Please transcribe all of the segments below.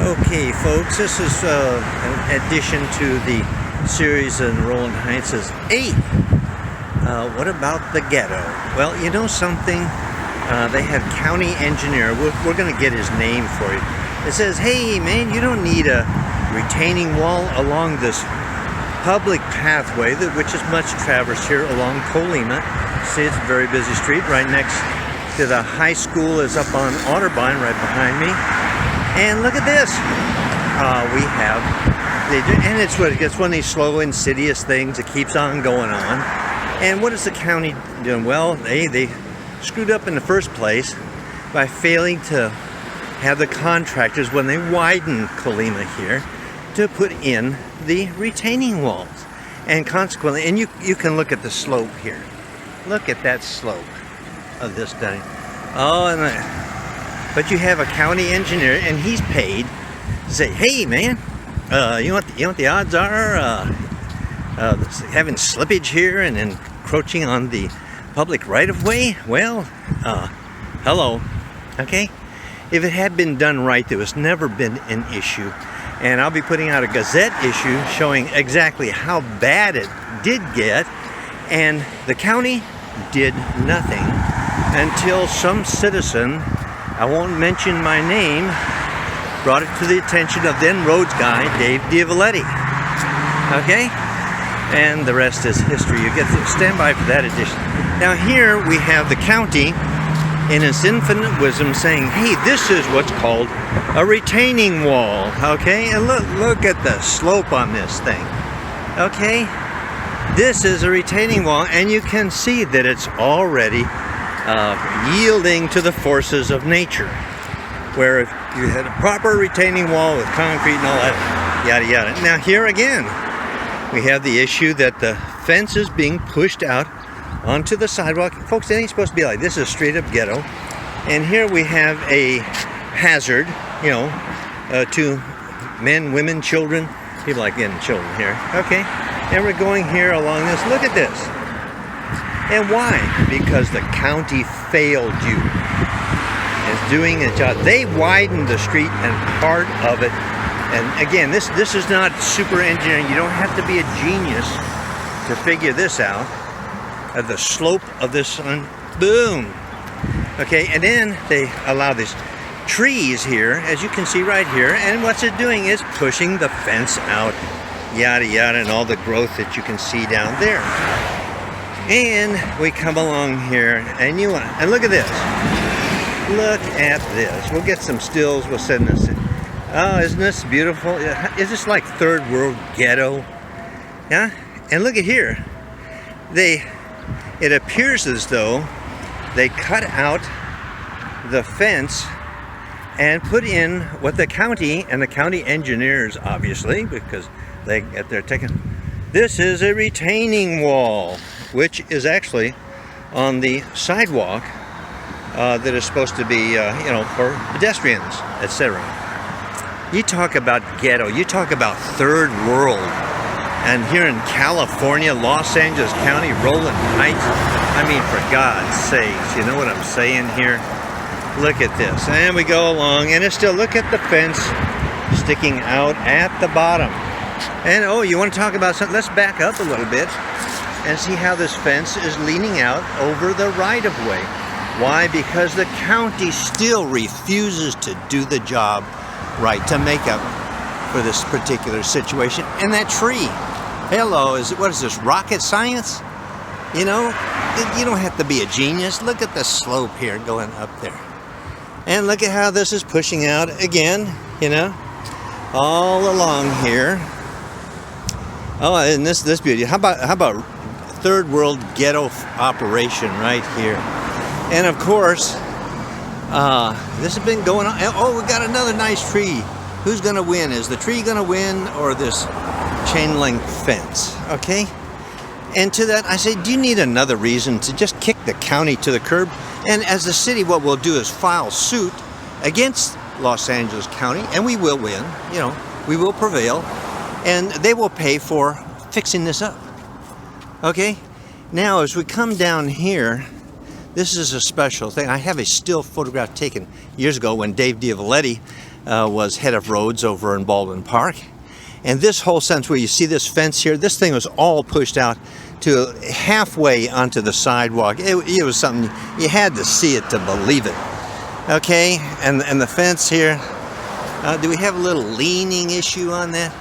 Okay, folks, this is an addition to the series in Roland Heights' 8. What about the ghetto? Well, you know something? They have county engineer. We're going to get his name for you. It says, hey, man, you don't need a retaining wall along this public pathway, which is much traversed here along Colima. See, it's a very busy street. Right next to the high school is up on Otterbein, right behind me. And look at this. We have, and it's one of these slow, insidious things that keeps on going on. And what is the county doing? Well, they screwed up in the first place by failing to have the contractors, when they widen Colima here, to put in the retaining walls. And consequently, and you can look at the slope here. Look at that slope of this thing. Oh, and but you have a county engineer, and he's paid to say, hey, man, you know what the odds are having slippage here and encroaching on the public right-of-way? Well, hello, okay? If it had been done right, there was never been an issue. And I'll be putting out a Gazette issue showing exactly how bad it did get. And the county did nothing until some citizen, I won't mention my name, brought it to the attention of then roads guy, Dave Diavoletti. Okay? And the rest is history. You get to stand by for that edition. Now here we have the county in its infinite wisdom saying, hey, this is what's called a retaining wall. Okay? And look at the slope on this thing. Okay? This is a retaining wall, and you can see that it's already yielding to the forces of nature. Where if you had a proper retaining wall with concrete and all that, yada yada. Now here again, we have the issue that the fence is being pushed out onto the sidewalk. Folks, it ain't supposed to be like this. This is straight up ghetto. And here we have a hazard, you know, to men, women, children. People like getting children here. Okay. And we're going here along this. Look at this. And why? Because the county failed you. It's doing a job. They widened the street and part of it. And again, this is not super engineering. You don't have to be a genius to figure this out. The slope of this one, boom. Okay, and then they allow these trees here, as you can see right here. And what's it doing is pushing the fence out, yada yada, and all the growth that you can see down there. And we come along here, and look at this. Look at this. We'll get some stills. We'll send this in. Oh, isn't this beautiful? Is this like third world ghetto? Yeah. And look at here. It appears as though they cut out the fence and put in what the county and the county engineers, obviously, because they're taking. This is a retaining wall, which is actually on the sidewalk that is supposed to be, for pedestrians, etc. You talk about ghetto, you talk about third world, and here in California, Los Angeles County, Roland Heights, I mean, for God's sakes, you know what I'm saying here? Look at this, and we go along, and it's still, look at the fence sticking out at the bottom. And oh, you want to talk about something? Let's back up a little bit and see how this fence is leaning out over the right-of-way. Why? Because the county still refuses to do the job right to make up for this particular situation. And that tree, hello, what is this, rocket science? You know, you don't have to be a genius. Look at the slope here going up there. And look at how this is pushing out again, you know, all along here. Oh, and this beauty. How about third world ghetto operation right here? And of course, this has been going on. Oh, we got another nice tree. Who's going to win? Is the tree going to win or this chain link fence? Okay. And to that, I say, do you need another reason to just kick the county to the curb? And as the city, what we'll do is file suit against Los Angeles County, and we will win. You know, we will prevail. And they will pay for fixing this up. Okay? Now, as we come down here, this is a special thing. I have a still photograph taken years ago when Dave Diavoletti was head of roads over in Baldwin Park. And this whole sense where you see this fence here, this thing was all pushed out to halfway onto the sidewalk. It was something, you had to see it to believe it. Okay, and the fence here, do we have a little leaning issue on that?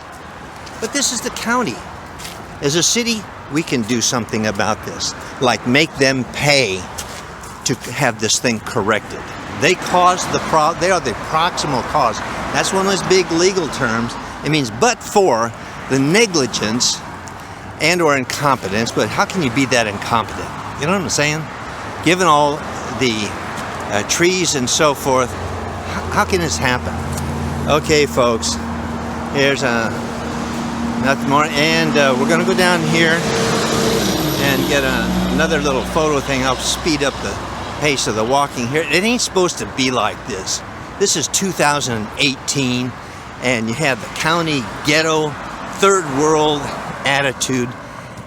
But this is the county. As a city, we can do something about this, like make them pay to have this thing corrected. They caused the problem. They are the proximal cause. That's one of those big legal terms. It means but for the negligence and or incompetence, but how can you be that incompetent? You know what I'm saying? Given all the trees and so forth, how can this happen? Okay, folks, here's nothing more, and we're gonna go down here and get another little photo thing. I'll speed up the pace of the walking here. It ain't supposed to be like this. This is 2018, and you have the county ghetto, third world attitude.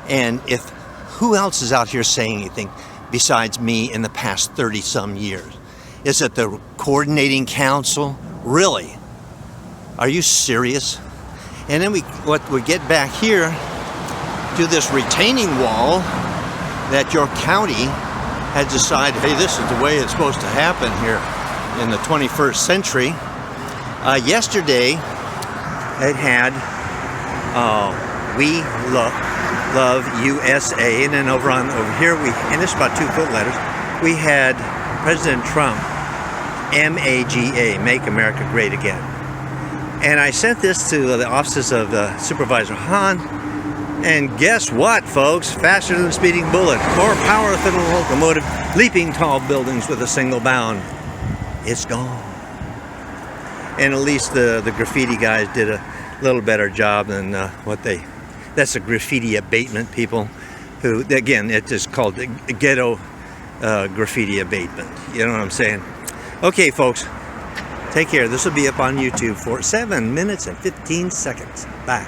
And if who else is out here saying anything besides me in the past 30-some years? Is it the coordinating council? Really? Are you serious? And then we get back here to this retaining wall that your county has decided, hey, this is the way it's supposed to happen here in the 21st century. Yesterday, it had We Love USA, and then over here, and this is about 2 foot letters, we had President Trump, MAGA, Make America Great Again. And I sent this to the offices of Supervisor Hahn, and guess what, folks? Faster than a speeding bullet, more power than a locomotive, leaping tall buildings with a single bound. It's gone. And at least the graffiti guys did a little better job than that's a graffiti abatement people who, again, it's just called ghetto graffiti abatement. You know what I'm saying? Okay, folks, take care. This will be up on YouTube for 7 minutes and 15 seconds. Bye.